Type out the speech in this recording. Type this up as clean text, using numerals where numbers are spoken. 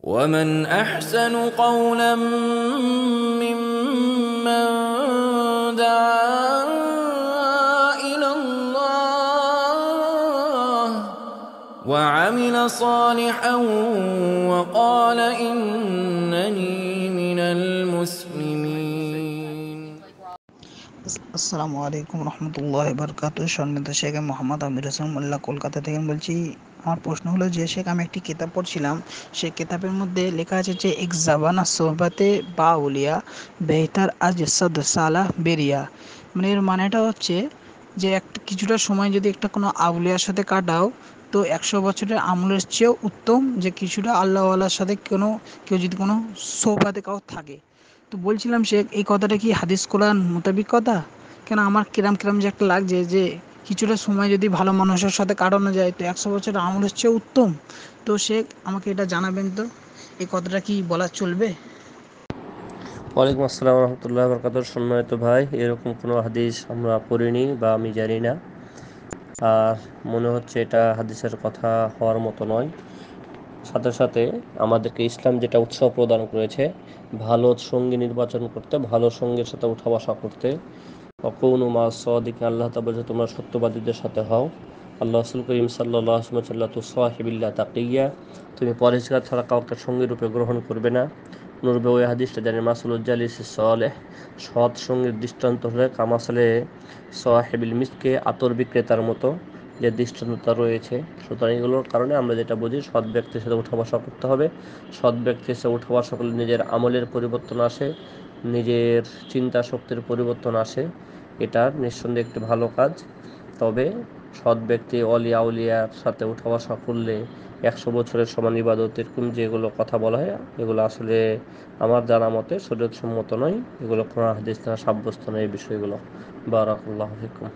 ومن أحسن قولا ممن دعا إلى الله وعمل صالحا وقال إنني من المسلمين। আসসালামু আলাইকুম রহমতুল্লাহ বরকাত। সম্মানিত শেখ মোহাম্মদ আমির হোসেন মোল্লা কলকাতা থেকে বলছি। আমার প্রশ্ন হলো যে শেখ, আমি একটি কিতাব পড়ছিলাম, সেই কিতাবের মধ্যে লেখা আছে যে এক জাবানা সোহবাতে বাউলিয়া বেহতার আজ সদ সালাহ বেরিয়া। মানে এর মানেটা হচ্ছে যে একটা কিছুটা সময় যদি একটা কোনো আউলিয়ার সাথে কাটাও, তো 100 বছরের আমলের চেয়েও উত্তম যে কিছুটা আল্লাহওয়ালার সাথে কেউ যদি কোনো সোহবাতে কাউ থাকে। তো বলছিলাম শেখ, এই কথাটা কি হাদিস কোরআন মোতাবিক কথা? কেন আমার কিরাম কিরাম যে একটা লাগছে যে কিছুটা সময় যদি ভালো মানুষের সাথে কাটানো যায় তো 100 বছরের আমলের চেয়ে উত্তম। তো শেখ, আমাকে এটা জানাবেন তো, এই কথাটা কি বলা চলবে? ওয়ালাইকুম আসসালাম রহমতুল্লাহ বরকাতুহ। সম্মানিত ভাই, এরকম কোনো হাদিস আমরা পড়িনি বা আমি জানি না। আর মনে হচ্ছে এটা হাদিসের কথা হওয়ার মতো নয়। সাথে সাথে আমাদেরকে ইসলাম যেটা উৎসাহ প্রদান করেছে, ভালো সঙ্গী নির্বাচন করতে, ভালো সঙ্গীর সাথে উঠা বসা করতে। অকৌনু মা সদিকে, আল্লাহ তা বলছে তোমরা সত্যবাদীদের সাথে হও। আল্লাহ রসুল করিম সাল্লাহ সাল্লাহ তু সাহিবিল্লা তাকিয়া, তুমি পরেশগার ছাড়া কাউকে সঙ্গী রূপে গ্রহণ করবে না। অনুরূপে ওই হাদিসটা জানি মাসুলুজ্জালিস সালেহ, সৎ সঙ্গীর দৃষ্টান্ত হলে কামাসালে সাহেবিল মিসকে, আতর বিক্রেতার মতো যে দৃষ্টান্ততা রয়েছে। সুতরাং এগুলোর কারণে আমরা যেটা বুঝি, সৎ ব্যক্তির সাথে উঠা বসা করতে হবে। সৎ ব্যক্তির সাথে উঠা বসা করলে নিজের আমলের পরিবর্তন আসে, নিজের চিন্তা শক্তির পরিবর্তন আসে। এটা নিঃসন্দেহে একটি ভালো কাজ। তবে সৎ ব্যক্তি অলিয়া উলিয়ার সাথে উঠা বসা করলে 100 বছরের সমান ইবাদতের কোন যেগুলো কথা বলা হয়, এগুলো আসলে আমার জানা মতে শরীয়তসম্মত নয়। এগুলো কোরআন হাদিস দ্বারা সাব্যস্ত নয় এই বিষয়গুলো। বারাকাল্লাহু ফিকুম।